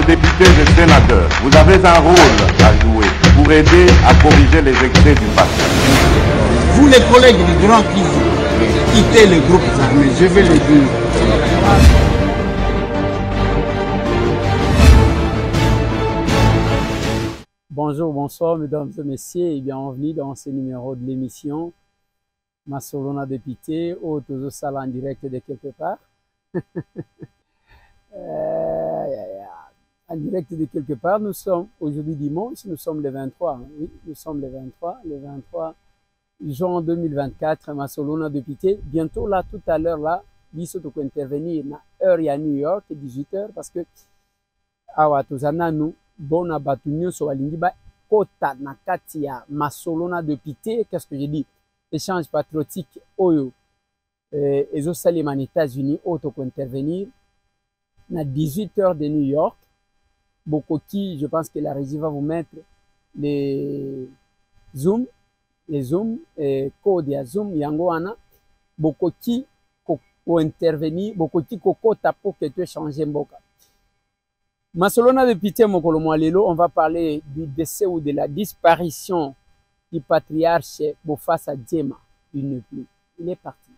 députés et sénateurs, vous avez un rôle à jouer pour aider à corriger les excès du passé. Vous les collègues du Grand Kivu, quittez les groupes armés, je vais le dire. Bonjour, bonsoir mesdames et messieurs et bienvenue dans ce numéro de l'émission Masolona Député ou toujours ça en direct de quelque part. En direct de quelque part, nous sommes aujourd'hui dimanche, nous sommes le 23, oui, nous sommes le 23 juin 2024, Masolona Député. Bientôt là, tout à l'heure là, biso to intervenir na heure à New York, 18h, parce que awa tozana nous bona batu nyonso balingi ba kota na kati ya Masolona Député. Qu'est-ce que j'ai dit? Échange patriotique oyo ezo salima aux États-Unis auto ko intervenir na 18h de New York. Bokoki, je pense que la régie va vous mettre les zooms et code ya zoom yango wana bokoki ko intervenir, bokoki ko kota pour que tu échanges mboka. Masolona Député mokolo mwa lelo, on va parler du décès ou de la disparition du patriarche Bofassa Diema. Il n'est plus. Il est parti.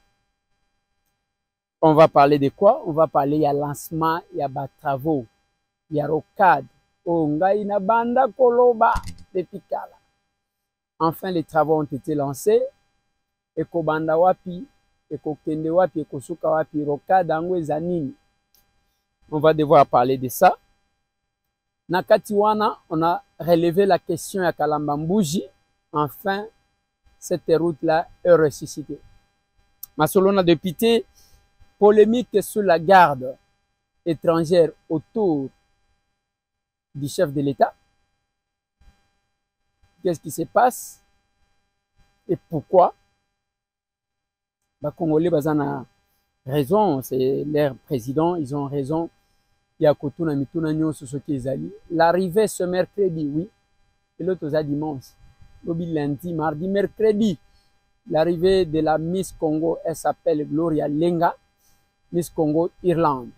On va parler de quoi? On va parler, il y a lancement, il y a travaux, il y a rocade. Ngai na banda koloba depuis kala. Enfin, les travaux ont été lancés. Eko banda wapi, eko kende wapi, eko suka wapi, rocade angwe zanini. On va devoir parler de ça. Nakatiwana, on a relevé la question à Kalambambouji. Enfin, cette route-là est ressuscitée. Masolona Député, polémique sur la garde étrangère autour du chef de l'État. Qu'est-ce qui se passe et pourquoi? Les Congolais ont raison, c'est leur président, ils ont raison. Il y a Kotuna Mituna Nyon sur ce qu'ils allaient. L'arrivée ce mercredi, oui, et l'autre dimanche. Lundi, mardi, mercredi. L'arrivée de la Miss Congo, elle s'appelle Gloria Lenga, Miss Congo Irlande.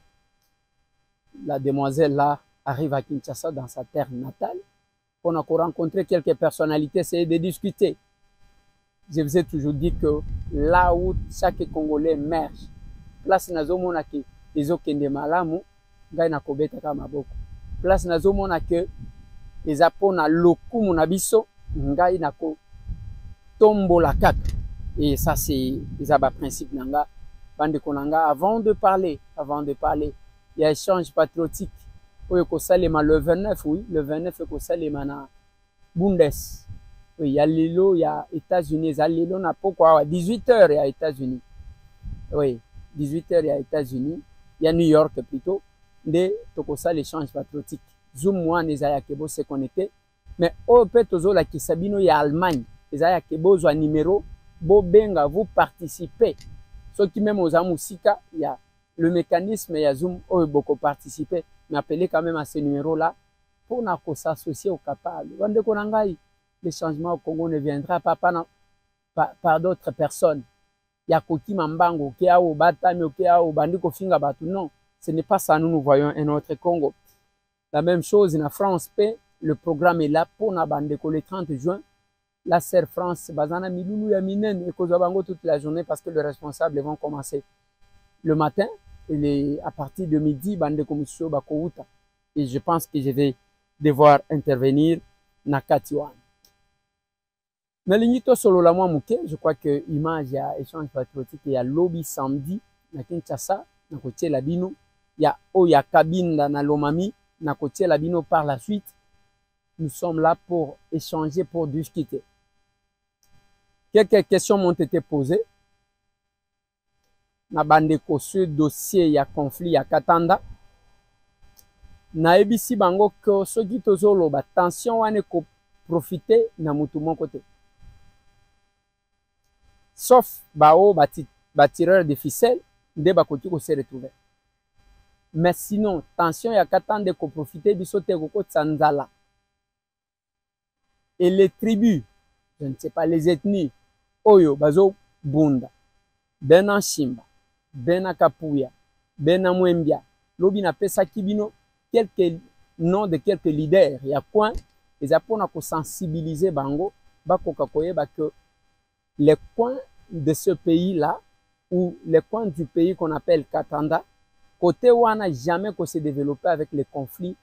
La demoiselle là arrive à Kinshasa dans sa terre natale. On a rencontré quelques personnalités, c'est de discuter. Je vous ai toujours dit que là où chaque Congolais merge, place nazomona ke ezokende malamu, ngai nakobeta ka maboko. Place nazomona ke ezapona lokumu na biso, ngai nako tombola kaka. Et ça c'est les principe nanga bande konanga. Avant de parler, il y a échange patriotique. Oui, le 29, oui, le 29 Kosalema na Bundes. Oui, il y a Lilo, il y a États-Unis, il y a Lilo na pourquoi 18h il y a États-Unis. Oui, 18h il y a États-Unis, il y a New York plutôt. De tokosa l'échange patriotique. Zoom moi nezaya kebo se connecter. Mais au petozo la kisabino il y a Allemagne. Ezaya kebo zo numéro bo benga vous participez. Ceux qui même aux amusika, il y a le mécanisme, il y a Zoom où beaucoup participer. Mais appelez quand même à ce numéro-là pour s'associer au capable. Le changement au Congo ne viendra pas par d'autres personnes. Il y a Koki Mambango, Kéao, Batami, Kéao, Bandiko Finga Batu. Non, ce n'est pas ça. Nous voyons un autre Congo. La même chose en France. Le programme est là pour Nabandeko le 30 juin. La Serre France, Bazana Miloulou Yaminen et Kozabango toute la journée parce que les responsables vont commencer le matin. À partir de midi, Bandeko Moussou Bakouta. Et je pense que je vais devoir intervenir Nakatiwan. Nalinito solo la mouke, je crois que image il y a échange patriotique, il y a lobby samedi, na Kinshasa, na côté Labino, il y a Oya Kabinda na Lomami, na côté Labino par la suite. Nous sommes là pour échanger, pour discuter. Quelques questions m'ont été posées. Na bandeko ce dossier il y a conflit il y a Katanda na ebisi bango ko soki tozolo ba tension wane ko profiter na mutu mon côté sauf bao tireur de ficelle nde bakoti ko se retrouver mais sinon tension ya Katanda ko profiter biso te ko tsanzala et les tribus je ne sais pas les ethnies oyo bazo bunda bena shimba bena kapuya bena mwembia lobi na pesa kibino quelques nom de quelques leaders. Il y a quoi? Ils apprennent à sensibiliser Bango, que les coins de ce pays-là, ou les coins du pays qu'on appelle Katanda, côté où on n'a jamais s'est développé avec les conflits,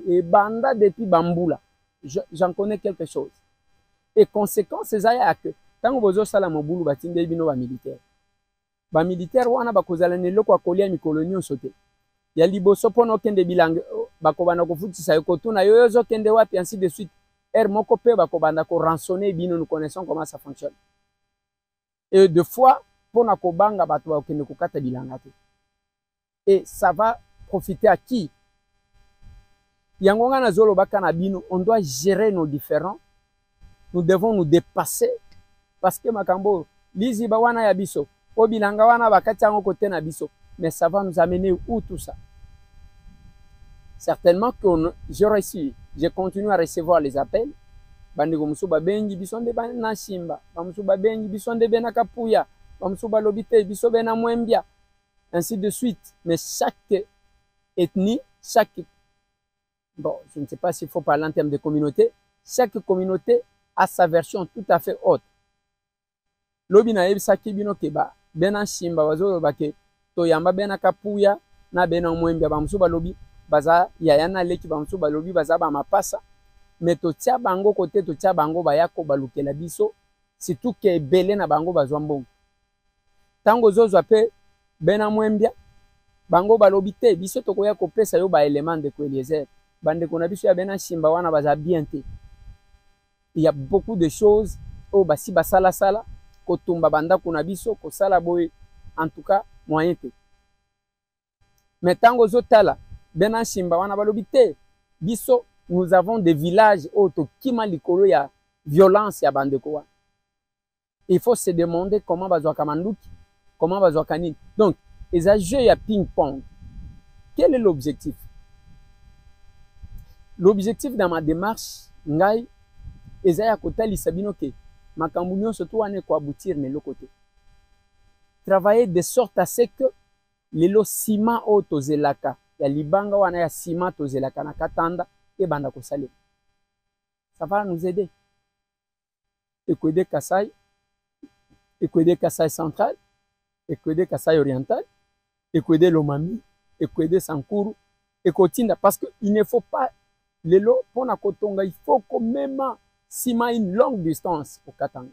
et Banda depuis Bamboula, j'en connais quelque chose. Et conséquence, c'est que tant que vous avez un boulot, vous avez des militaires. Les militaires, vous avez des colonies sauté. Il y a des liboso pour nous qui des bilangs, bakobana ko futi sa yokoto na yoyo kende wapi ainsi de suite. Moko pe bakobana ko rançonner bino, nous connaissons comment ça fonctionne. Et deux fois pour na ko banga bato ba kende ko kata bilangate. Et ça va profiter à qui? Yangonga na zolo baka na bino, on doit gérer nos différends. Nous devons nous dépasser parce que makambo lizi ba wana ya biso, o bilanga wana bakati yango kote na biso. Mais ça va nous amener où tout ça? Certainement que je continue à recevoir les appels. Bandiko musuba bengi bisonde bana shimba, bamusuba bengi bisonde bena kapuya, bamusuba lobite biso bena mwembia, ainsi de suite. Mais chaque ethnie, bon, je ne sais pas s'il faut parler en termes de communauté, chaque communauté a sa version tout à fait haute. Lobi na yebisa kibino keba bena shimba wazolo bake toyamba bena kapuya na bena mwembia bamusuba lobi baza yayana leki bamusuba lobi baza ba mapasa. Mais to tia bango côté to tia bango bayako balukela biso surtout que belé na bango bazwa mbongo. Tango zozo ape bena mwembia bango balobi te biso to koya kopesa yo ba élément de Eliezer. Bande kona biso ya bena shimba wana baza bien te. Il y a beaucoup de choses au basi basala sala kotumba banda kuna biso ko sala boy en tout cas moyen te. Mais tango zotala bena shimba wana balobi te biso nous avons des villages auto kima likolo ya violence ya bandeko. Il faut se demander comment bazwa kamanduki, comment bazwa kanini. Donc, les jeux ya ping-pong. Quel est l'objectif? L'objectif dans ma démarche, ngai ezaya kotali sabino ke makambunyo surtout ane ko aboutir ne le côté. Travailler de sorte à ce que lelo sima auto zelaka ya libanga wana ya sima to zelaka na katanda. Ça va nous aider. Écoeder Kassai, écoeder Kassai central, écoeder Kassai oriental, écoeder Lomami, écoeder Sankuru, écotinda. Parce qu'il ne faut pas, les lots, pour la Kotonga, il faut quand même sima une longue distance au Katanga.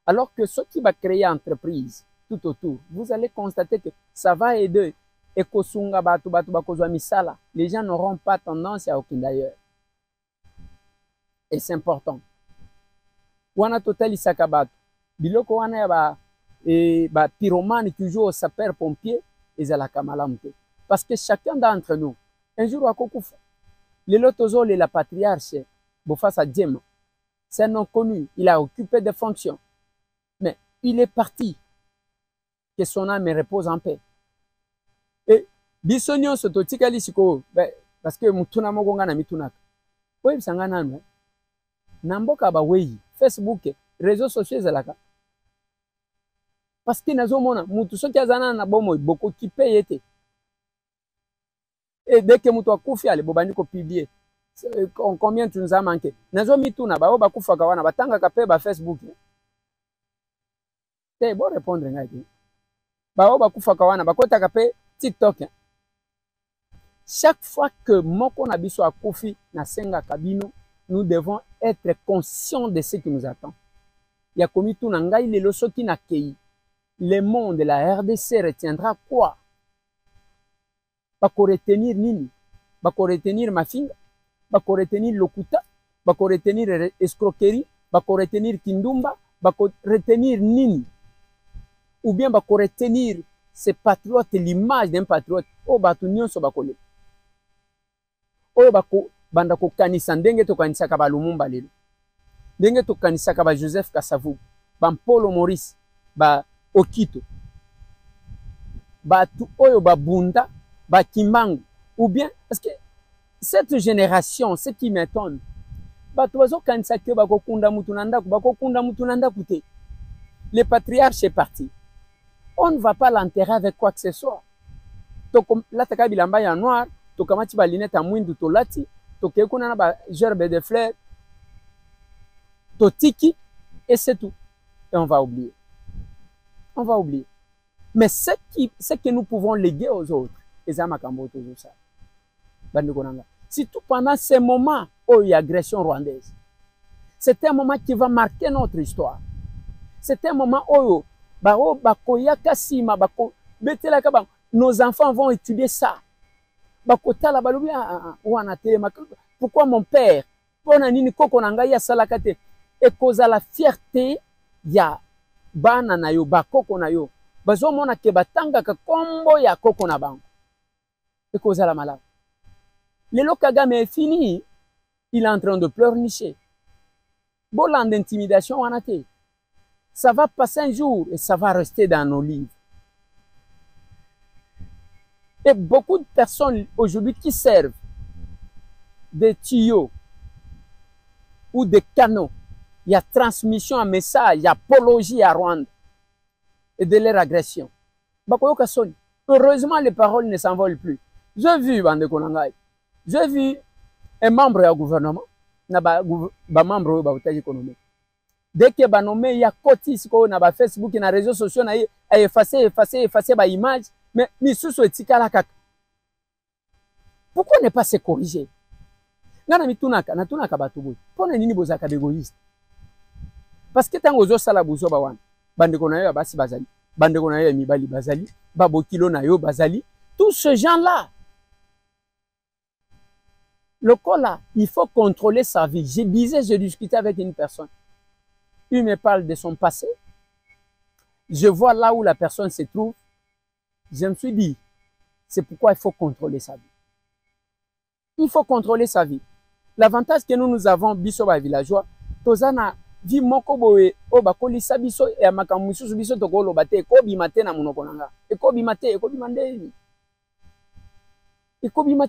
Alors que ce qui va créer entreprise tout autour, vous allez constater que ça va aider. Et kosunga batu bakozwa misala, les gens n'auront pas tendance à aucun d'ailleurs. Et c'est important. Wana total isaka batu. Biloko wana ya ba pyromane toujours au sapeur pompier ezalaka malamu te. Parce que chacun d'entre nous un jour akokufa. Lelo tozole la patriarche Bofasa Djema. C'est un nom connu, il a occupé des fonctions. Mais il est parti. Que son âme repose en paix. Et bisonyo soto tikali siko parce que mutuna mogonga na mitunaka. Oye bisanga nanu namboka ba weyi Facebook réseaux sociaux zelaka. Parce que nazo mona mutu soki azana na bomo boko kipe yete. Et dès que mutu akufi ale bobandi ko publier combien tu nous as manqué. Nazo mituna ba oba kufa kawana batanga kape ba Facebook. Te bo répondre ngaki. Ba oba kufa kawana bakota kape TikTok. Chaque fois que moko na biso akufi na senga kabino, nous devons être conscients de ce qui nous attend. Ya komitu na ngai lelo soki na kei. Le monde de la RDC retiendra quoi? Bako retenir nini? Bako retenir Mafinga? Bako retenir Lokuta? Bako retenir escroquerie? Bako retenir Kindumba? Bako retenir nini? Ou bien bako retenir ces patriotes, l'image d'un patriote? Oh, batu nyonso bakole. Oh, bako banda ko kanisa ndenge to kanisa ka ba Lumumba lelo. Ndenge to kanisa ka ba Joseph Kasavubu, ba Mpolo Maurice, ba Okito. Batu oyo ba Bunda, ba Kimbangu. Ou bien, parce que cette génération, ce qui m'étonne, batu bazo kanisa ke bako kunda mutu na ndaku, bako kunda mutu na ndaku te. Le patriarche est parti. On ne va pas l'enterrer avec quoi que ce soit. Là, tu as bilamba ya noir, tokamati ba linette à mwindu tolati tokeye kuna na ba gerbe de fleurs totiki et c'est tout et on va oublier. On va oublier. Mais ce que nous pouvons léguer aux autres, surtout pendant ces moments où il y a agression rwandaise, c'est un moment qui va marquer notre histoire. C'est un moment où nos enfants vont étudier ça. Pourquoi mon père, et cause à la fierté, il y a bana na yo bakoko na yo bazomona ke batanga ka kombo ya koko na bango ekoza la malade. Lelo Kagame est fini, il est en train de pleurnicher. Bolan d'intimidation wana te. Ça va passer un jour et ça va rester dans nos livres. Et beaucoup de personnes aujourd'hui qui servent des tuyaux ou des canaux, il y a transmission à message, il y a apologie à Rwanda et de leur agression. Heureusement, les paroles ne s'envolent plus. J'ai vu, j'ai vu un membre du gouvernement, un membre de l'économie. Dès que il y a côté sur Facebook et les réseaux sociaux, il a effacé les images, mais pourquoi ne pas se corriger? Parce que tant que sala buzo bawan bandeko na yo basi bazali bandeko na yo mibali bazali babokilo na yo bazali tous ces gens là le corps là il faut contrôler sa vie. Je discutais avec une personne, il me parle de son passé, je vois là où la personne se trouve, je me suis dit c'est pourquoi il faut contrôler sa vie. Il faut contrôler sa vie. L'avantage que nous avons biso ba villageois tozana vi moko boye o bakolisa biso ya makambo misusu biso tokoloba te ekobima te na monoko nanga ekobima te ekobima ndeni ekobima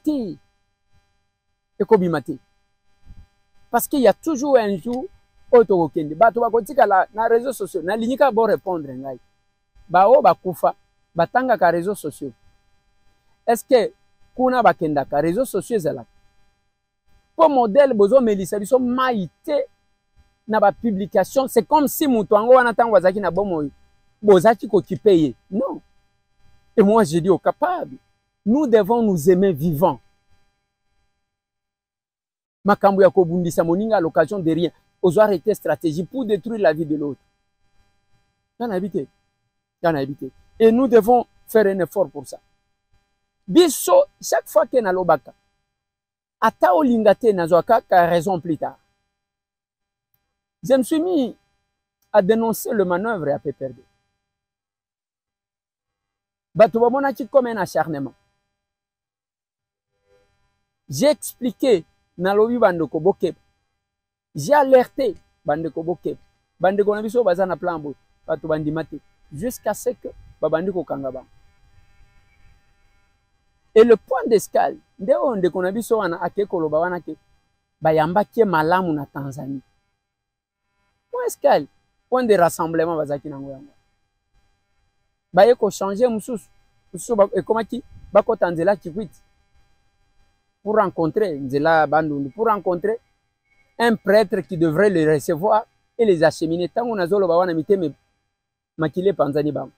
te parce qu'il y a toujours un jour o tokokende bato bakotika na réseaux sociaux na linika bo répondre ngai ba o bakufa batanga ka réseaux sociaux. Est-ce que kuna bakenda ka réseaux sociaux zala pour modèle bozo melisa biso maïté na ba publication, c'est comme si mutuango wana tango wazaki na bomo bozaki kokipeye. Non. Et moi je dis au capable, nous devons nous aimer vivants. Makambo ya kobundisa moninga à l'occasion de rien. Ozo arrêter stratégie pour détruire la vie de l'autre. Y'en a habité. Et nous devons faire un effort pour ça. Biso chaque fois que na lobaka ata olingate na zoaka ka raison plus tard. Je me suis mis à dénoncer le manœuvre à PPRD. Batoubamonaki comme un acharnement. J'ai expliqué Nalobi Bandeko Bokep. J'ai alerté Bandeko Bokep. Bandeko Nabiso Bazana Plambo. Batoubandimate. Jusqu'à ce que Babandiko Kangaba. Et le point d'escale, Ndeo Ndeko Nabiso Wana Akeko Lobawanake, Bayambaki Malamu na Tanzanie. Point escale, point de rassemblement bazaki nango yango. Baye ko changer mususu et comment qui bako tanzela kikwiti pour rencontrer Nzela Bandundu, pour rencontrer un prêtre qui devrait les recevoir et les acheminer tango nazolo bawana miteme makile panzani bam.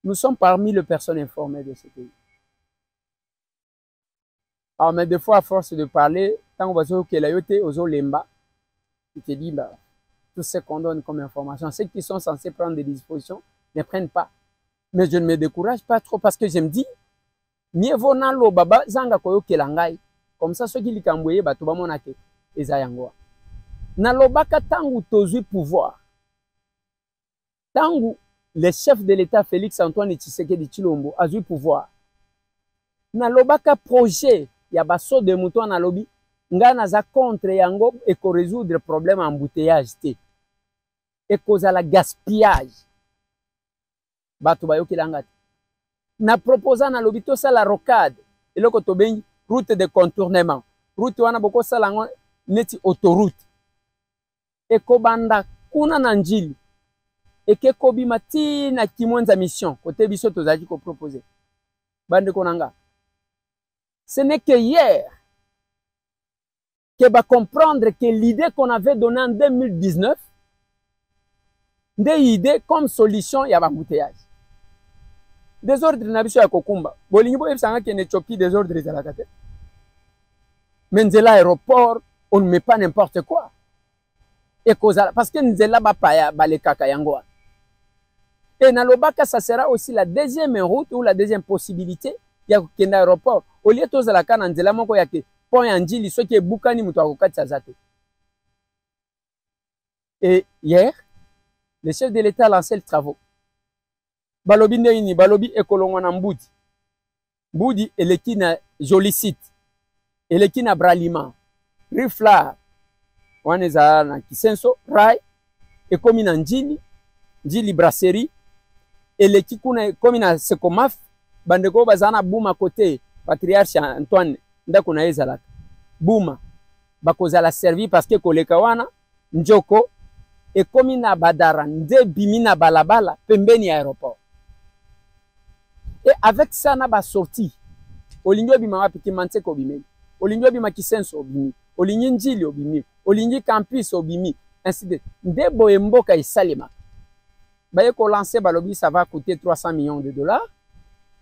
Nous sommes parmi les personnes informées de ce pays. Alors mais des fois à force de parler tango bazo kelayote ozo lemba, tu te dis bah tout ce qu'on donne comme information, ceux qui sont censés prendre des dispositions ne prennent pas. Mais je ne me décourage pas trop parce que je me dis, mieux vaut nalo baba zanga koyo kelangai. Comme ça, ceux qui likamboye batuba monake ezayangoa. Nalo baka tangu tozui pouvoir. Tangu le chef de l'État Félix Antoine Tshisekedi Tshilombo a eu pouvoir. Nalo baka projet ya baso de mouton na lobby ngana za contre yango et ko résoudre le problème embouteillage té. Et cause à la gaspillage. Batu bayoki langati. Na proposant na lobito ça la rocade. Et le kotobengi route de contournement. Route wana boko salango neti autoroute. Et kobanda kuna na njili. Et ke kobima ti na kimwenza mission. Kote biso tozaki ko proposer. Bande konanga. Ce n'est que hier que va comprendre que l'idée qu'on avait donnée en 2019, des idées comme solution, il y a un embouteillage. Désordre na biso ya kokumba. Bolingi bo ebsanga que n'Éthiopie désordre za la kate. Menzela aéroport, on ne met pas n'importe quoi. Et parce que Nzela ba paya ba le kaka yango. Et Nalobaka, ça sera aussi la deuxième route ou la deuxième possibilité. Il y a un aéroport. Au lieu de la canne, Nzela moko ya ke pont yanjili so ke bukani mutu akokatisa zate. Et hier, le chef de l'État a lancé le travaux. Balobi ndeini, balobi ekolongwa na Mbudi. Mbudi eleki na joli site. Eleki na Bralima. Rifla. Waneza na Kisenso, Rai. Ekomi na Njili. Njili brasserie. Eleki kuna ekomi na Sekomaf. Bandeko bazana Bouma côté. Patriarche Antoine. Ndako na ezalaka. Bouma. Bakozala servi parce que koleka wana. Njoko. Ekomi na Badara. Nde bimi na balabala. Pembeni aéroport. Et avec ça, on a sorti. Olingo bima wapiki Manseko bimeli. Olingo bima Kisenso bimi. Olingo Njili obimi. Olingo Campus obimi. Ainsi de suite. Ndebo emboka isalema. Baye ko lancer balobi, ça va coûter 300 millions de dollars.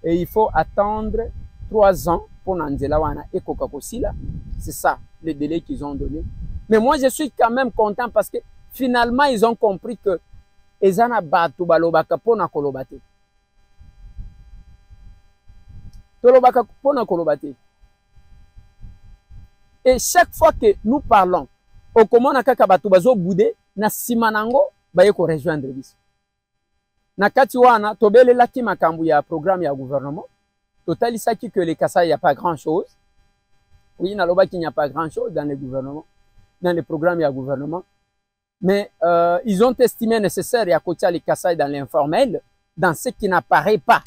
Et il faut attendre 3 ans pour Nzela wana et Coca-Cola. C'est ça, le délai qu'ils ont donné. Mais moi, je suis quand même content parce que finalement, ils ont compris que ezana batu balobaka pona kolobate. Et chaque fois que nous parlons, au comment na kaka batu bazo boudé na simanango baye ko rejoindre biso. Na kati wana tobele laki makambu ya programme ya gouvernement. Totali saki que les Kasai, il n'y a pas grand chose. Oui, na loba qu'il n'y a pas grand chose dans les gouvernements, dans les programmes ya gouvernement. Mais ils ont estimé nécessaire ya kotia les Kasai dans l'informel, dans ce qui n'apparaît pas.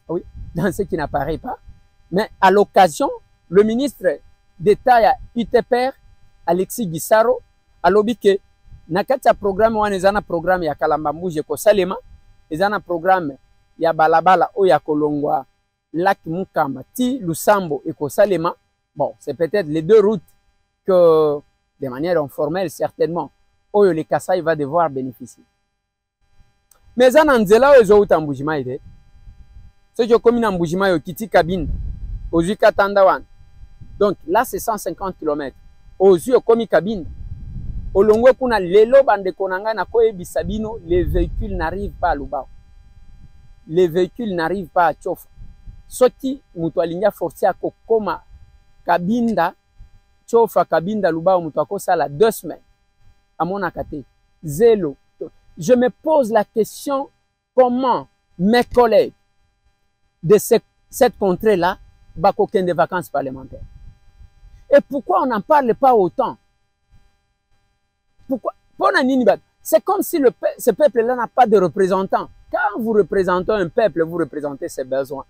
Oui, dans ce qui n'apparaît pas. Mais à l'occasion, le ministre d'État ya UTPR, Alexis Gisaro, a lobby que nakati ya programme wana ezana programme ya Kalamba Mbuje ko Salema, ezana programme ya balabala o ya kolongwa Lac Mukamba ti Lusambo et ko Salema. Bon, c'est peut-être les deux routes que de manière informelle certainement oyo le Kasai va devoir bénéficier. Mais ezana nzela o ezo utambujima ide. C'est que comme une Mbujima yo kiti cabine aux yeux Katandawan. Donc là c'est 150 km. Aux yeux comme cabine. Au longue kuna lelo bande konanga na koye bisabino, les véhicules n'arrivent pas à Lubao. Les véhicules n'arrivent pas à Tchofa. Soti mutu alinga forcé à kokoma kabinda Tchofa kabinda Lubao mutu akosala 2 semaines. À mon akate. Zélo. Je me pose la question comment mes collègues de cette contrée-là, aucun des vacances parlementaires. Et pourquoi on n'en parle pas autant? Pourquoi? C'est comme si ce peuple-là n'a pas de représentant. Quand vous représentez un peuple, vous représentez ses besoins.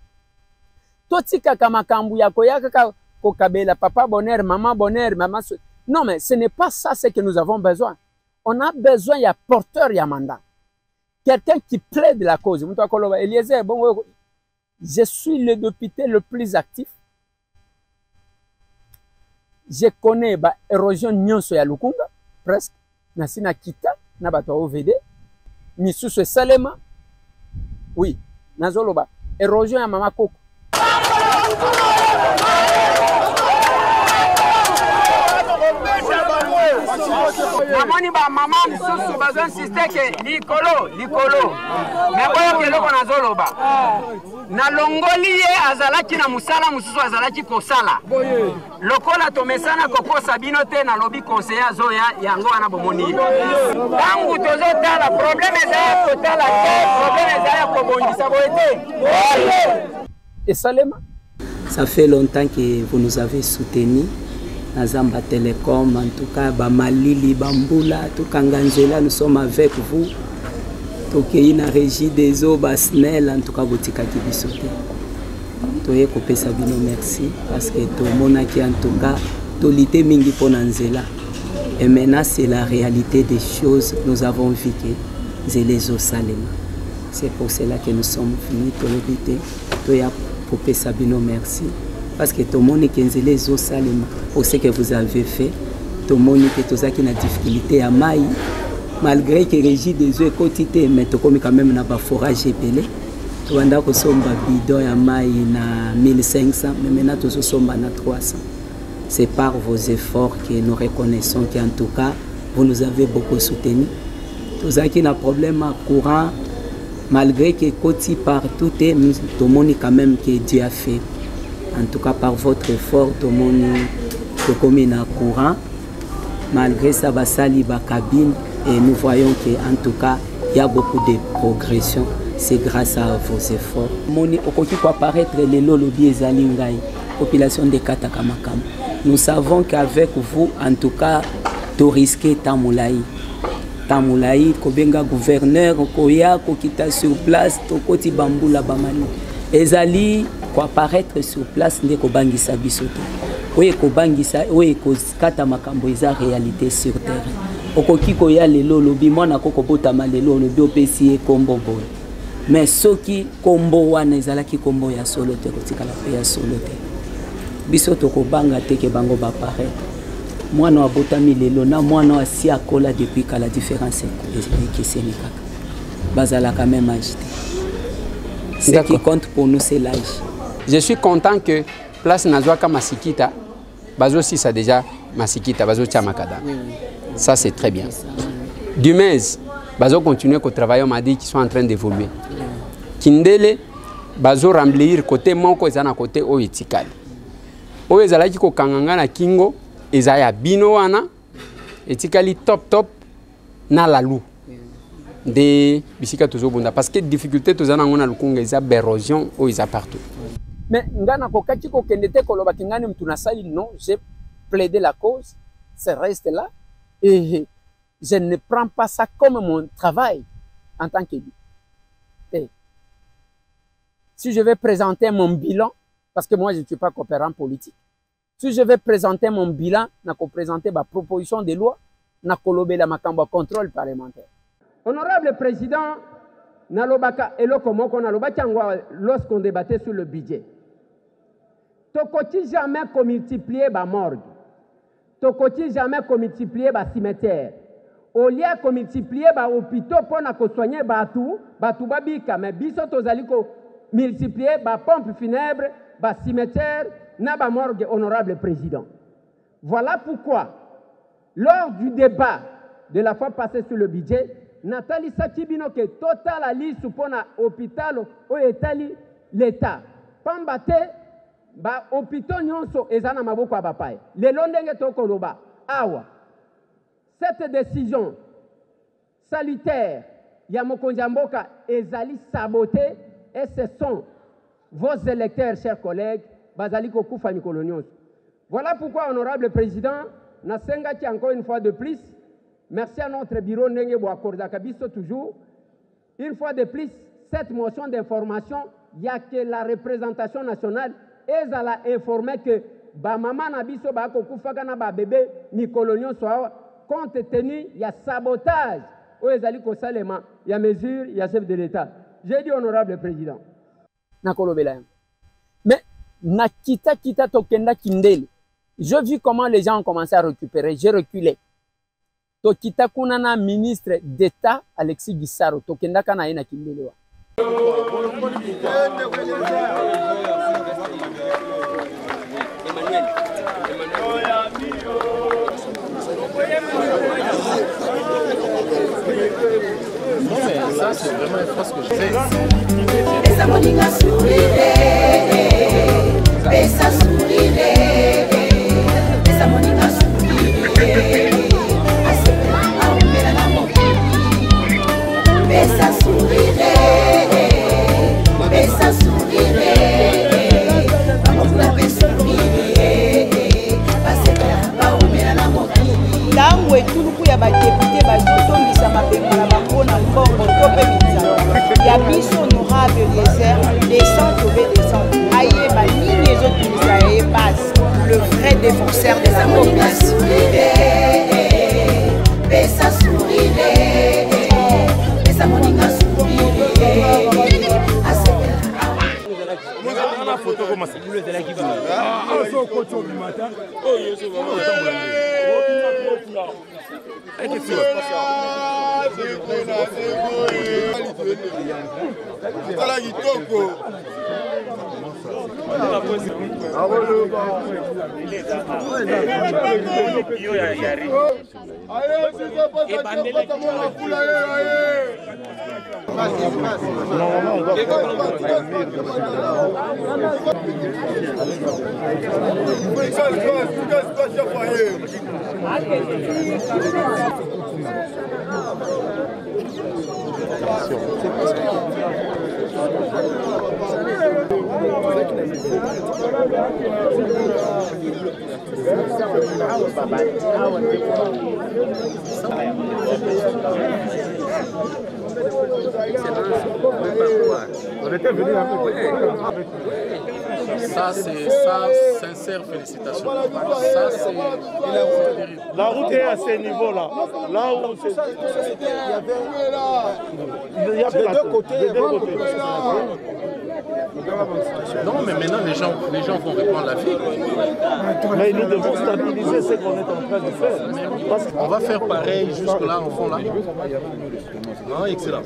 Papa bonheur, maman bonheur, maman. Non, mais ce n'est pas ça ce que nous avons besoin. On a besoin, il y a porteur, il y a mandat. Quelqu'un qui plaide la cause. Eliezer, bon, je suis le député le plus actif. Je connais l'érosion nyonso ya Lukunga, presque. Nasina Kita, Nabato OVD. Misusu Salema. Oui, Nazoloba. Érosion ya Mama Koko. Namoni ba mama misusu bazon sisteke likolo. Mais oyo keloko nazoloba. Na longoli ye azalaki na musala mususu azalaki kosala. Lokola tomesana kokosa bino te na lobi conseiller zoya yango wana bomoni. Tangu tozotala problème ezaya totala te, problème ezaya kobondisa boete. Et Salema? Ça fait longtemps que vous nous avez soutenus. Nazamba Télécom, en tout cas, Malili, Bamboula, tout Kanganzela, nous sommes avec vous. Tokeina régie des eaux, Basnel, en tout cas, Botika Kibisote. Toye Kopé Sabino, merci, parce que tout le monde qui, en tout cas, Tolité Mingi Ponanzela. Et maintenant, c'est la réalité des choses. Nous avons vu que c'est les eaux Salema. C'est pour cela que nous sommes venus, Tolité, Toya Kopé Sabino, merci. parce que tout le monde qui est les eaux salées pour ce que vous avez fait, tout le monde qui est une difficulté à maille, malgré que régie des eaux est quotidien, mais tout comme quand même n'a pas forage épelé. Tout le monde a bidon à maille na 1500, mais maintenant tout sommes na 300. C'est par vos efforts que nous reconnaissons qu'en tout cas vous nous avez beaucoup soutenu. Tout ça qui a un problème à courant, malgré que côté partout, tout le monde quand même que Dieu a fait. En tout cas, par votre effort, tout le monde est comme un courant. Malgré ça, va salir la cabine et nous voyons qu'en tout cas, il y a beaucoup de progression. C'est grâce à vos efforts. Au qui peut apparaître les lobbies Zalingaï, population de Katakamakam. Nous savons qu'avec vous, en tout cas, tout risquer Tamoulaï. Tamoulaï, Kobenga gouverneur, Koya, Kokita sur place, Tokoti Bamboula Bamani. Ezali, ko apparaître sur place, ne Kobangisa Bisoto. Oui, Kobangisa, oui, Kata Makambo, eza réalité sur terre. Okoki Koya lelo lobi, moi na Kokobota malelo lobi opesi kombo boy. Mais ceux qui kombo wana ezalaki kombo ya solo te kotika la ya solo te. Bisoto Kobanga te ke bango ba paraître. Moi, je suis botami lelo na moi no asi akola depuis que la différence est que c'est nikaka. Bazala quand même agité. Ce qui compte pour nous c'est l'âge. Je suis content que place Nazwaka Masikita, bazo si ça déjà Masikita, bazo Tchamakada. Ça c'est très bien. Du mais bazo continuer qu'au travail on m'a dit qu'ils sont en train d'évoluer. Kindele bazo remplir côté moko ezana côté oitikali. O ezalaki ko kanganga na kingo ezaya bino wana etikali top na lalu de bisika tozobunda parce que difficulté tozana ngona lukunga eza érosion o eza partout. Mais ngana kokati ko kendete koloba kingani mtu nasali non, j'ai plaidé la cause, ça reste là et je ne prends pas ça comme mon travail en tant qu'élu. Si je vais présenter mon bilan, parce que moi je ne suis pas coopérant politique, si je vais présenter mon bilan, je vais présenter ma proposition de loi, je vais la contrôle parlementaire. Honorable Président, lorsqu'on débattait sur le budget, tu ne jamais multiplier la morgue, tu ne jamais multiplier le cimetière. Au lieu de multiplier les hôpitaux pour soigner les babika, mais biso tozali ko multiplier les pompes funèbres, les cimetières, na morgue, honorable président. Voilà pourquoi, lors du débat de la fois passée sur le budget, Nathalie Sakibino que total a liste pour l'hôpital au Italie l'État. Pambate, ba hôpital nyonso ezana maboko a bapai. Le londenge tokoloba. Awa. Cette décision salutaire, Yamokonjamboka ezali sabotée et ce sont vos électeurs, chers collègues, Bazaliko Koufani Kolonios. Voilà pourquoi, honorable président, Nasengati encore une fois de plus, merci à notre bureau Nenge Boakorda Kabiso toujours. Une fois de plus, cette motion d'information, il n'y a que la représentation nationale et elle a informé que maman Nabiso Bako Koufagana ba bébé Nicolonion soit compte tenu, il y a sabotage. Où est Zaliko Salema, il y a mesure, il y a chef de l'État. J'ai dit honorable président. Mais Nakita Tokenda Kindele. Je vis comment les gens ont commencé à récupérer. J'ai reculé. Tokita Kunana, ministre d'État, Alexis Guissaro. Tokenda Kanaïna Kindele. Non mais ça c'est vraiment une phrase que je fais. Le vrai défenseur de la population. Pesa sourire, pesa moninga sourire. Ça, c'est ça, sincère félicitations. Ça, c'est la route est à ce niveau-là. Là où il y a des deux côtés. Non, mais maintenant, les gens vont reprendre la vie. Mais nous devons stabiliser ce qu'on est en train de faire. On va faire pareil jusque-là, au fond, là. Non, excellent.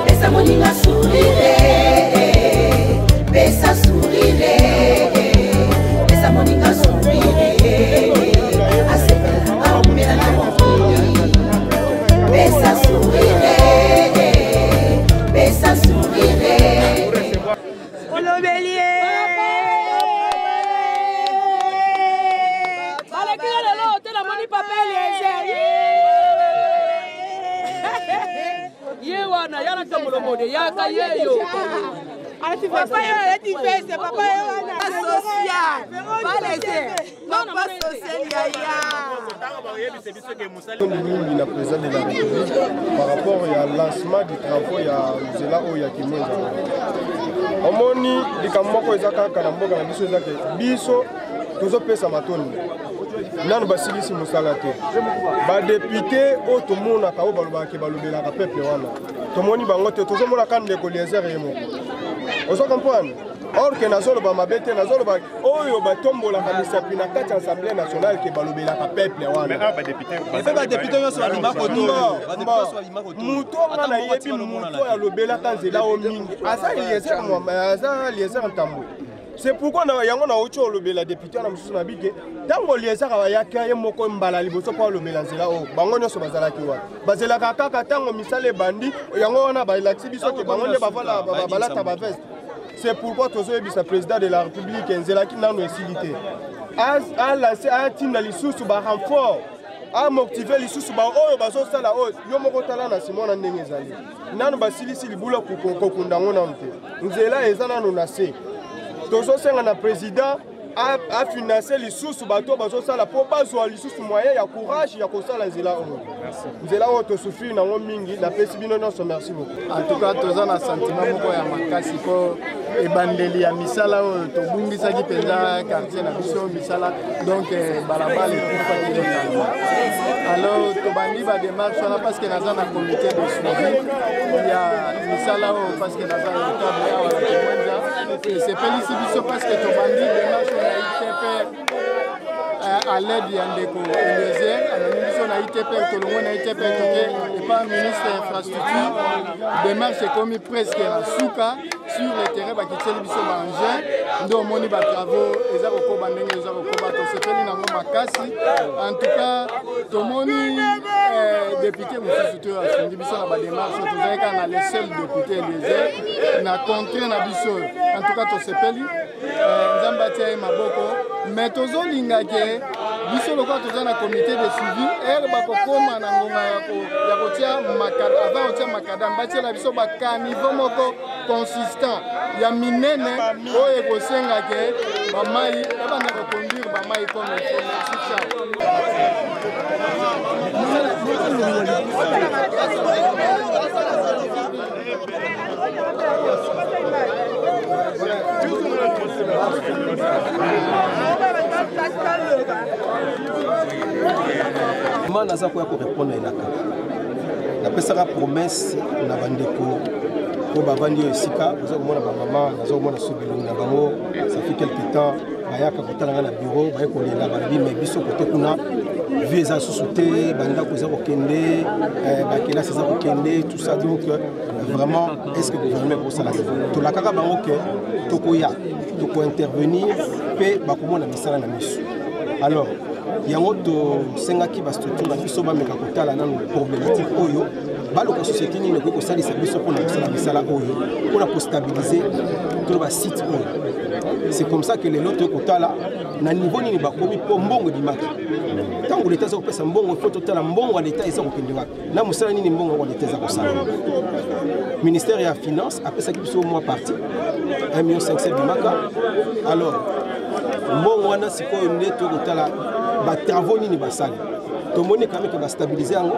Esa moninga sourire, besa sourire, esa moninga sourire, asepela aumela na mokili, besa sourire, besa sourire. Olobelier. Yewana yana kamolomode yaka yeyo. Papa yo c'est papa yo social. Pas laisser. Non pas social Nous la présidente de la République par rapport au lancement du travaux ya Zela Oya Kimonza. Omoni likamoko ezaka kana mboka na biso ezaka biso tozopesa matoni. Nanu basilisi musala te. Ba député o tomona ka o balobaki balobela ka peuple wana. Tomoni bango te tozomona kan de Eliezer yemo. Ozo comprendre? Or que nazolo ba mabete nazolo ba oyo ba tombola ka misapi na kati assemblée nationale ke balobela ka peuple wana. Mais ba député. Et ba député yo so bima ko to. Muto ngana yebi muto ya lobela kanzela o mingi. Asa Eliezer mo asa Eliezer ntambo. C'est pourquoi nous avons eu la députée dans le Bigé. Tant que les Arabes ont moko mbala liboso pour le mélanger o bango so bazala kiwa bazela kaka tango misale bandi yango wana ba ilaxi biso ke bango ne bavala balata ba veste. C'est pourquoi tozo ebisa président de la République nzela ki nanu esilité a lancé a tinda lisusu ba renfort a motiver lisusu ba oyo bazo sala o yo moko tala na simona ndenge ezali nanu basilisi libula kokunda ngona nte nzela ezana no na se tozo senga na président a financé les sous bateau bazo sala po bazwa les sous moyen ya courage ya kosala nzela o nzela o to souffrir na mingi na pesi bino nyonso merci beaucoup. En tout cas toza na sentiment moko ya makasi po ebandeli ya misala o to bungisaki penza quartier na biso misala donc balabala ekufa totalement. Alors to bandi ba démarche wana parce que naza na comité de suivi ya misala o parce que naza na table ya wala kimwenza c'est félicité biso parce que to bandi démarche na ITP à l'aide de Yandeko Eliezer, à la mission de l'ITP, tout le monde a été perturbé, et pas ministre de l'infrastructure, démarche est commis presque à Souka, sur le terrain, qui est le mission d'engin, donc on a des travaux, les avocats bandés, les avocats, tout ce qui est dans Makassi. En tout cas, tout le monde député, monsieur Souteur, a suivi la démarche, tout le monde a le seul député Eliezer, a contré la mission. En tout cas, tout ce qui Nzambatia Maboko, mais tozo lingake biso lokwa toza na comité de suivi er bakokoma na ngonga ya kotia makada avant otia makada mbatia la biso ba caniveau moko consistant ya minene oyo ekosengake bamai ebanda koconduire bamai comme il faut. Comment naza ko répondre elaka. Na pesaka promesse na bandeko ko bavandi esika vous avez mona ba maman nazo mona subilo na bango ça fait quelque temps bayaka kotala na bureau baye kolela balabi mais biso côté kuna vu eza sous-souté banda ko za kokende bakela ça kokende tout ça donc vraiment est-ce que le gouvernement pour ça la to la kaka bango que tokoya toko intervenir pe bakomona misala na miso alors yango to sengaki ba structure na biso ba meka kotala na problématique oyo balo ko société ni ko ko salisa biso pour na misala misala oyo pour la stabiliser tout ba site oyo c'est comme ça que les lots kotala na niveau ni ba komi po mbongo di maki tango l'état za kopesa mbongo faut totala mbongo wa l'état eza kokende wa na musala ni mbongo wa l'état za kosala ministère ya finance apesa biso mois parti 1,5 million di maka alors mbongo wana sikoyo ndeto kotala ba travaux ni basali to moni quand même que ba stabiliser yango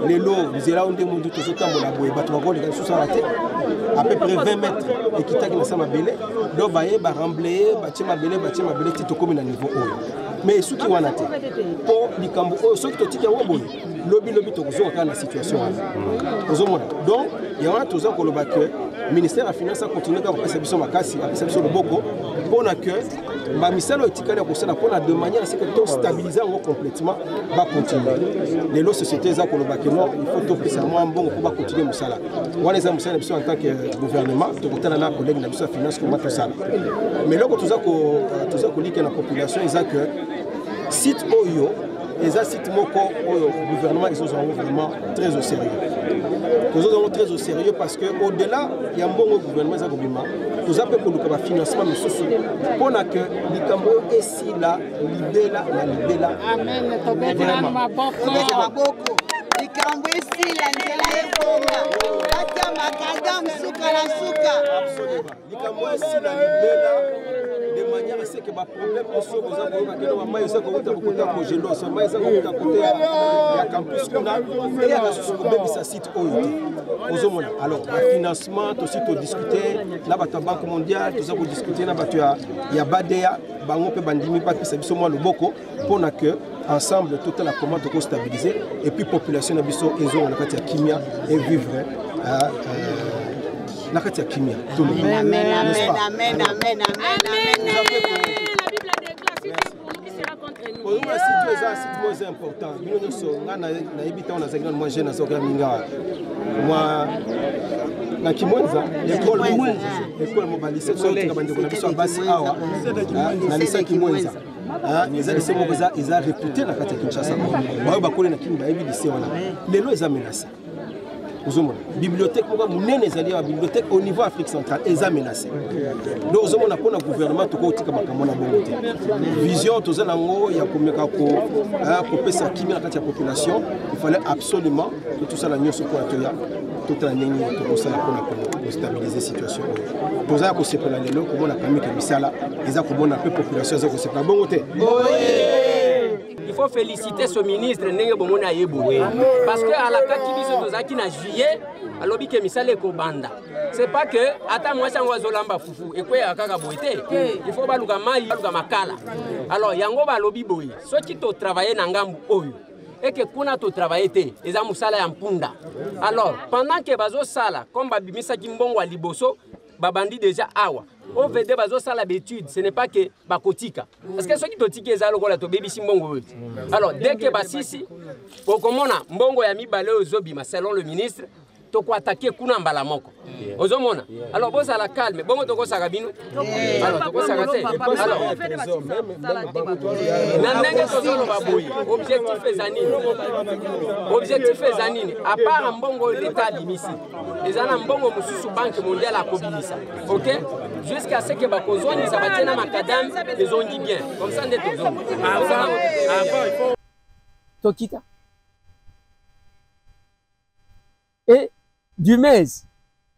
les lots bizela onde mundu to zotambola boye bato bakole ka sous raté à peu près 20 mètres et kitaki na sama belé do baye ba remblayer ba tima belé tito comme na niveau oyo mais ce qui wana te po likambo oyo soki to tiki yango boye lobi to kozo ka na situation wana ozomona donc yawana toza koloba que ministère de finance a continué à faire biso makasi à faire biso loboko pour que ba misalo etikali ko sala pour de manière à ce que to stabiliser complètement va continuer les lots sociétés za koloba que non il faut to pesa moi bon pour ba continuer musala wana za musala biso en tant que gouvernement to kotala na collègue na biso finance comment tout ça mais là ko toza ko lika na population eza que site oyo eza site moko oyo gouvernement ils sont vraiment très au sérieux. Nous sommes très au sérieux parce que au-delà il y a un bon gouvernement ça gouvernement nous avons pour le financement mais surtout pour que likambo ici là libela amen to beta maboko likambo ici la ndela ebonga atia makadam suka la suka absolument likambo ici la libela de manière à ce que ba problème aussi vous avez que no mama yesa ko kota ko jelo so mama yesa ko kota côté ya campus kuna et ya sous ko bebisa site oyo ozomona alors le financement aussi to discuter na ba banque mondiale tout ça pour discuter na ba ya badea bango pe bandimi pas que ça biso moi loboko pour na que ensemble toute la commande ko stabiliser et puis population na biso ezo na kati ya kimia et vivre la kati ya kimia tout le monde amen amen amen amen la Bible déclare pour nous qui sera contre nous pour nous c'est très important nous sommes na ebita on a zagina moi jeune azoka minga moi na kimwenza l'école mobilité so tika bande ko na biso basi awa na lisa kimwenza les lycées mokoza ils a réputé na kati ya Kinshasa ba bakole na kimba ebi lycée wana lelo ils a menacé bibliothèque bibliothèque au niveau Afrique centrale est menacée. Donc nous avons un gouvernement qui a vision il fallait absolument que tout ça la toute la pour stabiliser la situation. Nous avons population. Il faut féliciter ce ministre parce que à la carte na juillet alobi ke misale ko banda c'est pas que ata moi chango zolamba fufu et quoi akaka boité il faut baluka mai baluka makala alors yango balobi boy soki to travailler na ngambu oyo et que kuna to travailler te eza musala ya mpunda alors pendant que bazo sala comme babimisa kimbongo wa liboso babandi déjà awa OVD bazo sala d'étude ce n'est pas que bakotika parce que ceux qui totiki ezalo kola to baby simbongo alors dès que basisi okomona mbongo ya mibale ozobima selon le ministre to ko attaquer kuna mbala moko ozomona alors bosa la calme bongo to ko saka bino alors to ko saka te alors na ndenge to zolo baboyi objectif ezanini à part mbongo l'état limisi ezana mbongo mususu banque mondiale a kobimisa OK jusqu'à ce que bakozoni ça batena makadam ils ont dit bien comme ça ndeto zone Tokita et du mes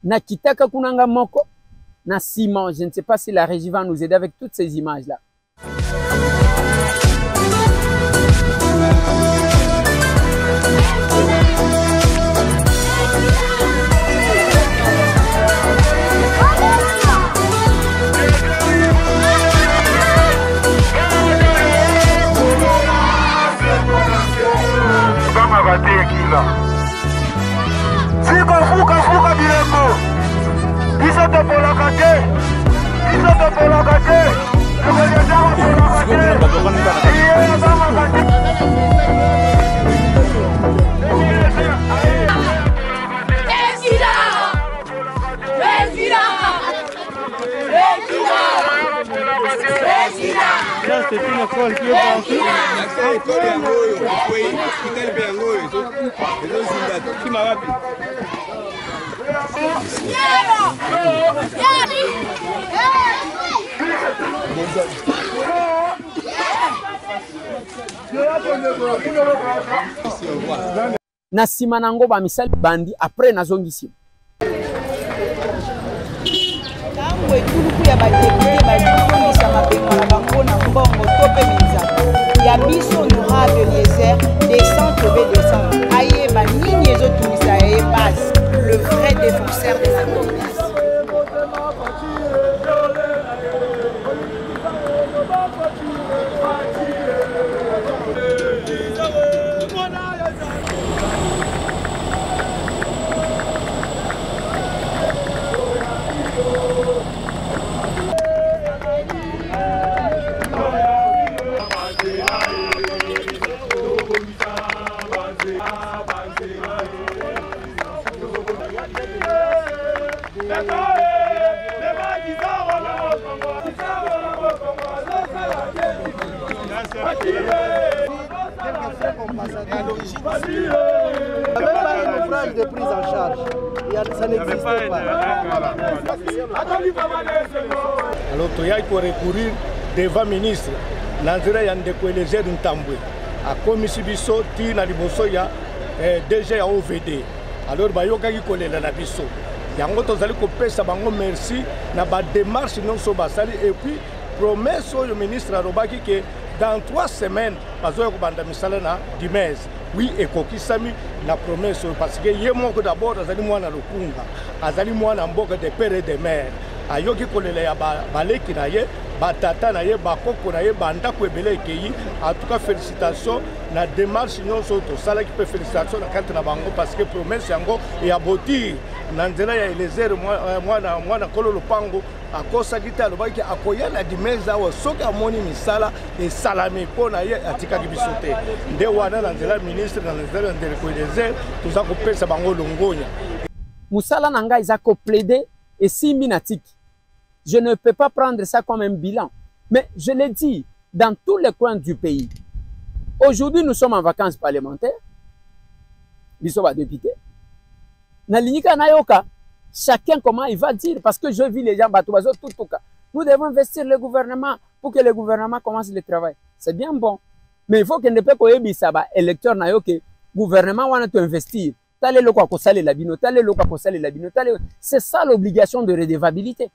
na kitaka kunanga moko na ciment. Je ne sais pas si la régie va nous aider avec toutes ces images là. Ça, c'est une école qui est partie. Na nsima nango bamisali bandi après nazongisi ntango etuluku ya badepute bazongisa mabengo na bango na mbongo to mpe minzaka ya biso honorable Eliezer descend tobe descend ayeba nini ezotungisa ye base le vrai défenseur de la communauté. De prise en charge. Ça n'existe pas. Alors, il y a pour recourir devant le ministre. Nanzira Yandeko Eliezer Ntambwe. A commis biso ti na liboso ya DG ya OVD. Alors, bayoka ki kolela na biso. Yango tozali kopesa bango merci na ba démarche non so basali et puis promesse au ministre Robaki que dans 3 semaines bazoya kobanda misala na Dimez. Oui, et kokisami na promesse parce que ye moko d'abord azali mwana lokunga, azali mwana mboka de père et de mère. Ayoki kolela ya baleki na ye, batata na ye, bakoko na ye, bandako ebele ekeyi. En tout cas, félicitations na démarche nyonso to sala ki pe félicitations na kante na bango parce que promesse yango et aboti na nzela ya Eliezer mwana kolo lopango akosaki te alobaki akoya na Dimeza wa soki amoni misala esalami mpo na ye atikaki biso te nde wana na nzela ministre na nzela ndeleko Eliezer toza kopesa bango longonya musala na ngai eza koplaider et simbi na tiki. Je ne peux pas prendre ça comme un bilan, mais je l'ai dit dans tous les coins du pays. Aujourd'hui, nous sommes en vacances parlementaires. Biso ba député. Na linika na yoka, chacun comment il va dire parce que je vis les gens batubazo tout cas. Nous devons investir le gouvernement pour que le gouvernement commence le travail. C'est bien bon. Mais il faut que ne peut pas yebisa ba électeur na yoke gouvernement wana to investir. Tale loko akosale la bino, tale loko akosale la bino, tale. C'est ça l'obligation de redevabilité.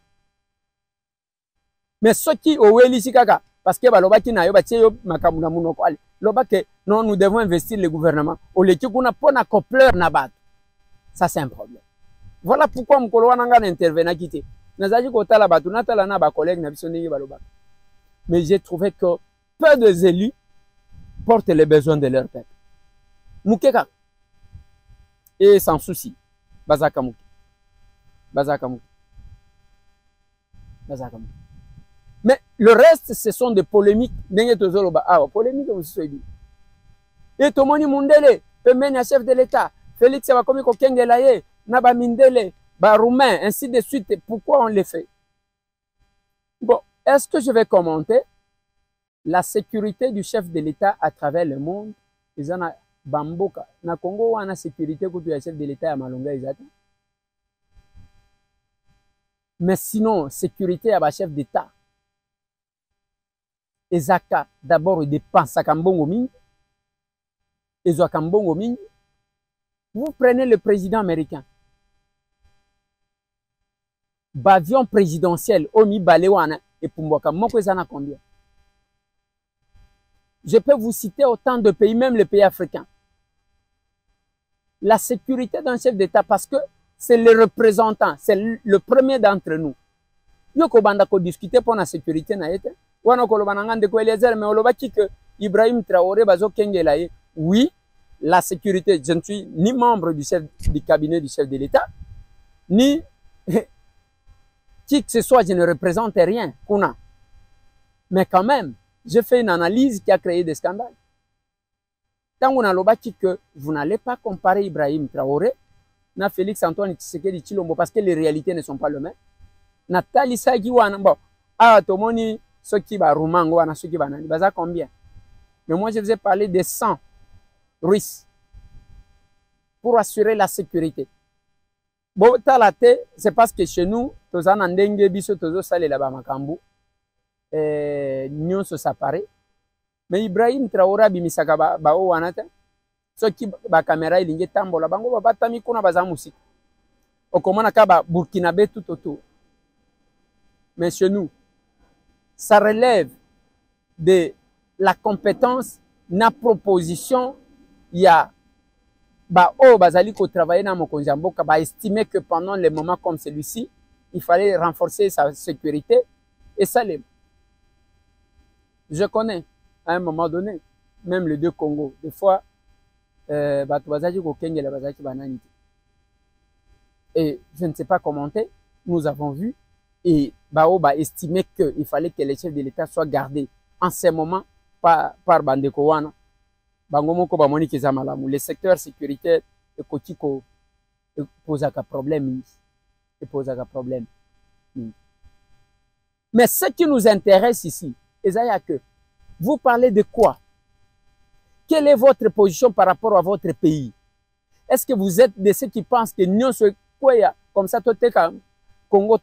Mais ce qui oweli sikaka parce que balobaki na yo batie yo makamu na munoko ale. Lobake non nous devons investir le gouvernement. Oleki kuna pona copleur na bato. Ça c'est un problème. Voilà pourquoi mkolo wana nga intervenir kité. Nazaji ko tala bato na tala na ba collègue na biso ndenge balobaka. Mais j'ai trouvé que peu de élus portent les besoins de leur peuple. Mukeka. Et sans souci. Bazaka muke. Bazaka muke. Bazaka muke. Mais le reste, ce sont des polémiques. Polémique, et Tomoni Mundele, le chef de l'État, Félix Sabakomi Kokengelaye, Naba Mindele, Roumain, ainsi de suite. Pourquoi on les fait? Bon, est-ce que je vais commenter la sécurité du chef de l'État à travers le monde? Ils en ont Bamboka. Na Congo, on a sécurité pour le chef de l'État à Malonga. Mais sinon, sécurité à la chef d'État. Ezaka d'abord il dépense à Kambongo mingi. Ezaka Kambongo mingi. Vous prenez le président américain. Bavion présidentiel Omi Balewana et Pumboka moko ezana combien? Je peux vous citer autant de pays, même les pays africains. La sécurité d'un chef d'État parce que c'est le représentant, c'est le premier d'entre nous. Yoko banda ko discuter pour la sécurité na été. Wana kolobananga ndeko Eliezer mais olobaki que Ibrahim Traoré bazo kengelaye. Oui, la sécurité, je ne suis ni membre du cabinet du chef de l'État, ni qui que ce soit, je ne représente rien, Kuna. Mais quand même, je fais une analyse qui a créé des scandales. Tant qu'on a l'obaki que vous n'allez pas comparer Ibrahim Traoré na Félix Antoine Tshisekedi Tshilombo parce que les réalités ne sont pas les mêmes. Nathalie Sagiwana, bon, ah, tomoni ceux qui va Rumango, ceux qui va Nani, baza combien? Mais moi, je vous ai parlé des 100 Russes pour assurer la sécurité. Bon, c'est parce que chez nous, tous en andenge biso tozo sale là-bas makambu, nyon se séparé. Mais Ibrahim Traoré bimisaka ba o wanata, ceux qui ba caméra ilinge tambola bango ba batami kuna baza musika. Okomana ka ba Burkinabé tout autour. Mais chez nous, ça relève de la compétence, na proposition, il y a bazali ko travailler dans mon konjamboka, estimer que pendant les moments comme celui-ci, il fallait renforcer sa sécurité et ça les. Je connais à un moment donné, même les deux Congos, des fois, et je ne sais pas commenter, nous avons vu et Baoba estimait qu'il fallait que les chefs de l'État soient gardés en ces moments par Bandeko Wana. Bangomoko bamoni keza malamu. Le secteur sécuritaire et kotiko pose un problème. Mais ce qui nous intéresse ici, c'est que vous parlez de quoi? Quelle est votre position par rapport à votre pays? Est-ce que vous êtes de ceux qui pensent que nous sommes comme ça, Congo,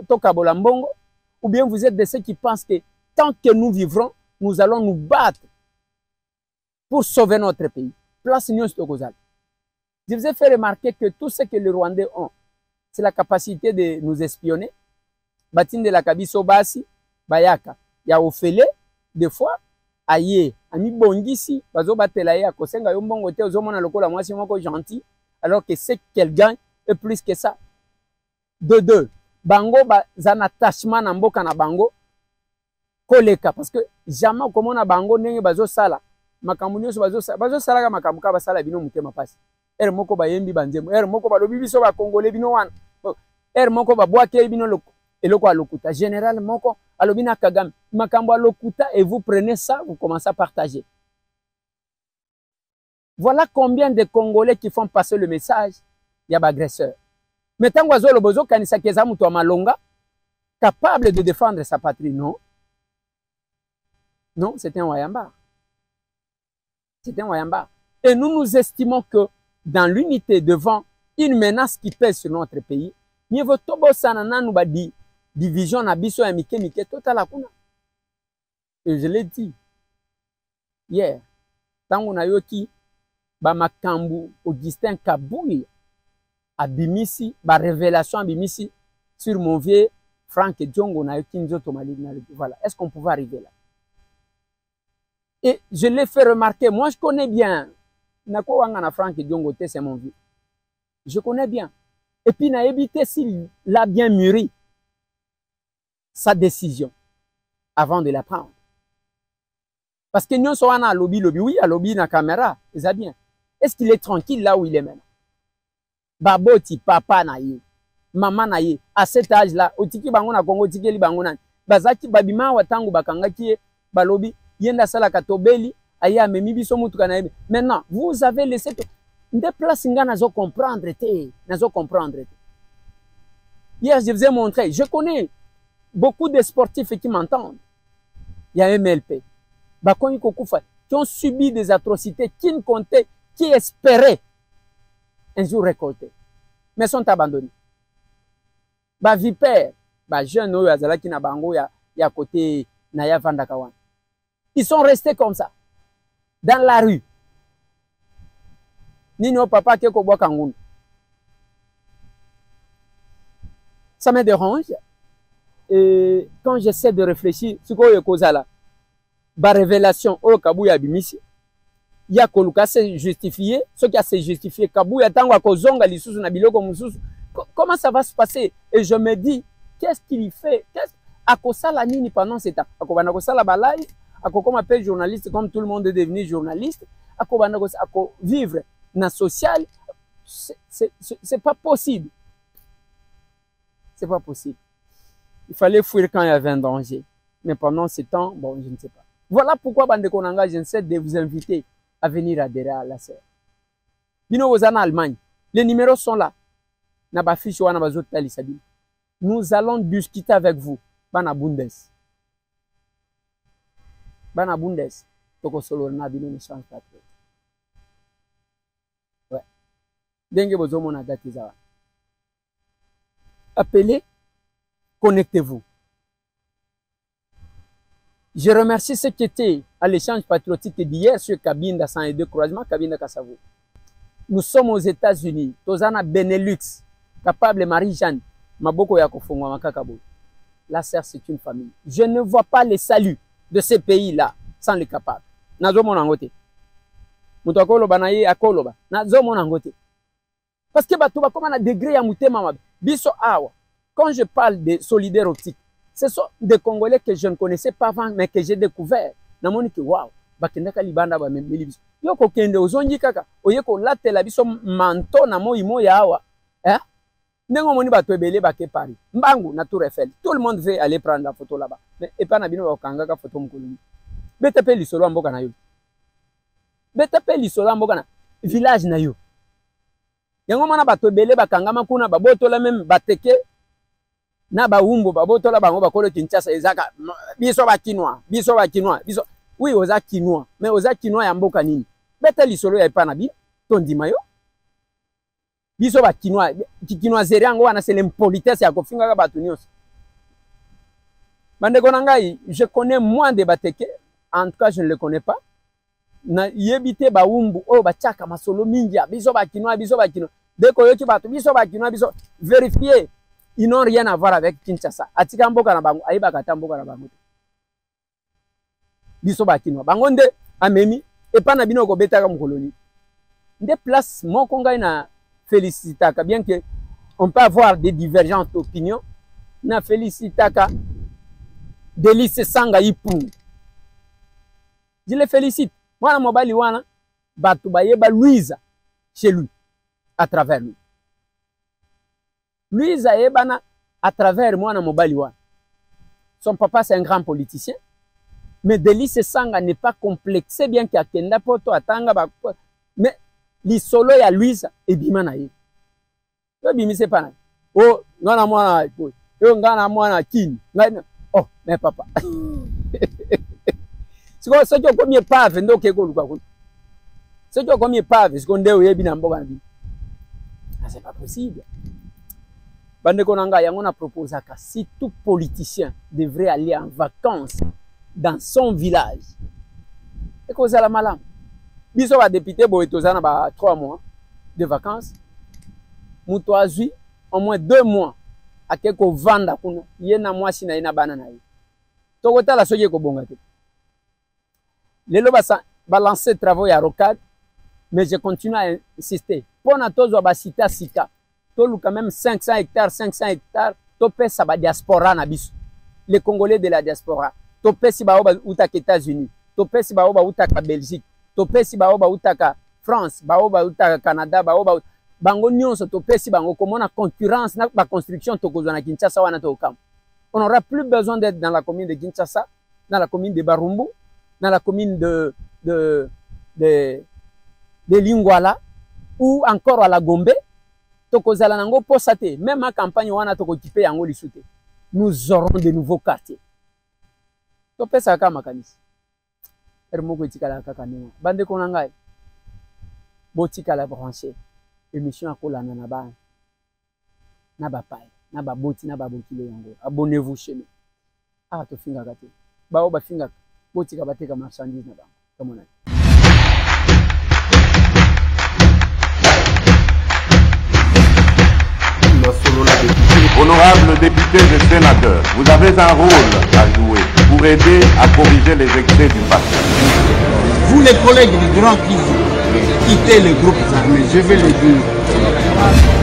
Tokabolambongo, ou bien vous êtes de ceux qui pensent que tant que nous vivrons, nous allons nous battre pour sauver notre pays. Place Union Stokosal. Je vous ai fait remarquer que tout ce que les Rwandais ont, c'est la capacité de nous espionner. Batine de la Kabiso Basi, Bayaka, ya Ofele, des fois, aye, ami bongisi, bazo batela ya kosenga yo mbongo te ozomona lokola mwasi moko gentil, alors que c'est qu'elle gagne et plus que ça. De deux, bango za attachement na mboka na bango koleka parce que jamais comme na bango ndenge bazo sala makambo nyonso bazo sala ka makambo ka basala bino mutema pasi. Er moko bayembi banzemo, er moko balobi biso ba congolais bino wana. Er moko ba boake bino eloko alokuta. Général moko alobi na Kagame makambo alokuta et vous prenez ça, vous commencez à partager. Voilà combien de Congolais qui font passer le message, il y a agresseur. Mais tant que le bozo kanisa keza mutu malonga capable de défendre sa patrie, non. Non, c'est un Wayamba. C'est un Wayamba. Et nous nous estimons que dans l'unité devant une menace qui pèse sur notre pays, mieux vaut tobo sanana nous badi division na biso ya mike mike total kuna. Et je l'ai dit hier, tango na yoki ba makambu Augustin Kabuya abimisi ba révélation abimisi sur mon vieux Frank Diongo na yoki nzoto malina. Voilà, est-ce qu'on pouvait arriver là? Et je l'ai fait remarquer, moi je connais bien nako wanga na Frank Diongo c'est mon vieux. Je connais bien. Et puis na évité s'il l'a bien mûri sa décision avant de la prendre. Parce que nous sommes à lobby, oui, à lobby na caméra, c'est bien. Est-ce qu'il est tranquille là où il est maintenant? Baboti, papa naïe, maman naïe, à cet âge-là, otiki bango na Congo, otiki li bango na, bazaki babima watangu bakanga kie, balobi, yenda sala katobeli, aïe amemi biso mutu kanaïbe. Maintenant, vous avez laissé tout. Des places nga nazo comprendre te, nazo comprendre te. Hier, je vous ai montré, je connais beaucoup de sportifs qui m'entendent. Il y a MLP. Bakoni Kokufa, qui ont subi des atrocités, qui ne comptaient, qui espéraient un jour récolter, mais sont abandonnés. Ba vipère, ba jeune oyo azalaki na bango ya côté Naya Vandakawan. Ils sont restés comme ça, dans la rue. Nino papa keko boka ngunu. Ça me dérange. Et quand j'essaie de réfléchir, ce qu'on y a là, ba révélation au Kabuya bimisi, il y a koluka se justifier, ce qui a se justifié Kabuya tango akozonga lisusu na biloko mususu. Comment ça va se passer? Et je me dis, qu'est-ce qu'il fait? Akosala nini pendant ce temps? Akobana kosala ba live, akokoma appelle journaliste comme tout le monde est devenu journaliste, akobana ko vivre na social, c'est pas possible. C'est pas possible. Il fallait fuir quand il y avait un danger. Mais pendant ce temps, bon, je ne sais pas. Voilà pourquoi, Bandeko Nanga, je essaie de vous inviter à venir adhérer à la serre. Bino vous en Allemagne. Les numéros sont là. Nous allons discuter avec vous. Bana Bundes. bana bundes toko solo na bino échange patriotique. Ouais. Denge bozomo na date za. Appelez, connectez-vous. Je remercie ceux qui étaient à l'échange patriotique d'hier sur Cabinda 102 croisement, Cabinda Kassavo. Nous sommes aux États-Unis, Tozana Benelux, capable Marie-Jeanne, Maboko Yakofongwa Makakabo. La serre, c'est une famille. Je ne vois pas les saluts de ces pays-là sans les capables. Nazo monangote. Mutokolo banaye akoloba. Nazo monangote. Parce que batuba comme un degré à mutema biso awa. Quand je parle de solidaire optique, ce sont des Congolais que je ne connaissais pas avant, mais que j'ai découvert. Namoni que waouh, bakendaka libanda ba membeli biso. Yoko kende ozongi kaka, oyeko latela biso manto na moimo ya awa. Nengo moni bato ebele bake Paris. Mbangu na Tour Eiffel. Tout le monde veut aller prendre la photo là-bas. Mais et pas na bino bakanga ka photo mkoloni. Betepe lisolo mboka na yo. Betepe lisolo mboka na village na yo. Yango mona bato ebele bakanga makuna babotola même bateke na baumbo babotola bango bakolo Kinshasa ezaka biso ba Kinois, biso oui oza Kinois, mais oza Kinois ya mboka nini? Bete lisolo ya epana bi tondima yo. Biso ba Kinois, Kinoiserie yango wana c'est l'impolitesse ya kofinga ka batu nyonso. Bande konangai, je connais moins de bateke, en tout cas je ne le connais pas. Na yebite baumbu o bachaka masolo mingi biso ba Kinois. Deko yoki batu biso ba Kinois biso vérifier. Ils n'ont rien à voir avec Kinshasa. Atika mboka na bango, aiba kata mboka na bango. Biso ba Kinois. Bango nde amemi et pas na bino ko betaka mkoloni. Nde place moko ngai na félicitaka bien que on peut avoir des divergences d'opinion. Na félicitaka Délice Sanga Ipu. Je le félicite. Moi na mobali wana batu bayeba Louisa chez lui à travers lui. Louisa ebana à travers moi na mobali wana. Son papa c'est un grand politicien. Mais Délice Sanga n'est pas complexé bien qu'il akenda poto atanga ba mais lisolo ya Louisa ebima na ye. Yo bimi c'est pas na. Oh ngana mwana yo ngana mwana kini. Oh mais papa. Siko so jo komi pave ndo ke ko luka ko. So jo komi pave siko ndeo yebi na mboka na bi. C'est pas possible. Bande konanga yango na propose que si tout politicien devrait aller en vacances dans son village. Et cause la malam. Biso ba député bo etozana ba 3 mois de vacances. Muto azui au moins 2 mois akeko vanda kuna yena mwasi na ina bana na ye. Tokota la soje ko bonga te. Lelo ba lancer travaux ya rocade mais je continue à insister. Pona tozo ba sita sika. Tolu quand même 500 hectares, topé sa ba diaspora na biso. Les Congolais de la diaspora. Topé si ba oba utaka États-Unis, topé si ba oba utaka Belgique, topé si ba oba utaka France, ba oba utaka Canada, ba oba bango nyonso topé si bango comme on a concurrence na ba construction tokozwa na Kinshasa wana tokam. On n'aura plus besoin d'être dans la commune de Kinshasa, dans la commune de Barumbu, dans la commune de Lingwala ou encore à la Gombe. Tokozala nango posate, même ma campagne wana toko kipe yango lisute. Nous aurons de nouveaux quartiers. Topé ça kama kanisi. Ermoko tikala kaka nema. Bande konangai. Botika la branché. Émission akola na ba. Na ba pai, na ba boti, na ba bokile yango. Abonnez-vous chez nous. Ah to finga kate. Ba o ba finga. Botika bateka marchandise na ba. Comme on a. Honorables députés et sénateurs, vous avez un rôle à jouer pour aider à corriger les excès du passé. Vous les collègues du Grand qui quittez les groupes armés, je vais le dire.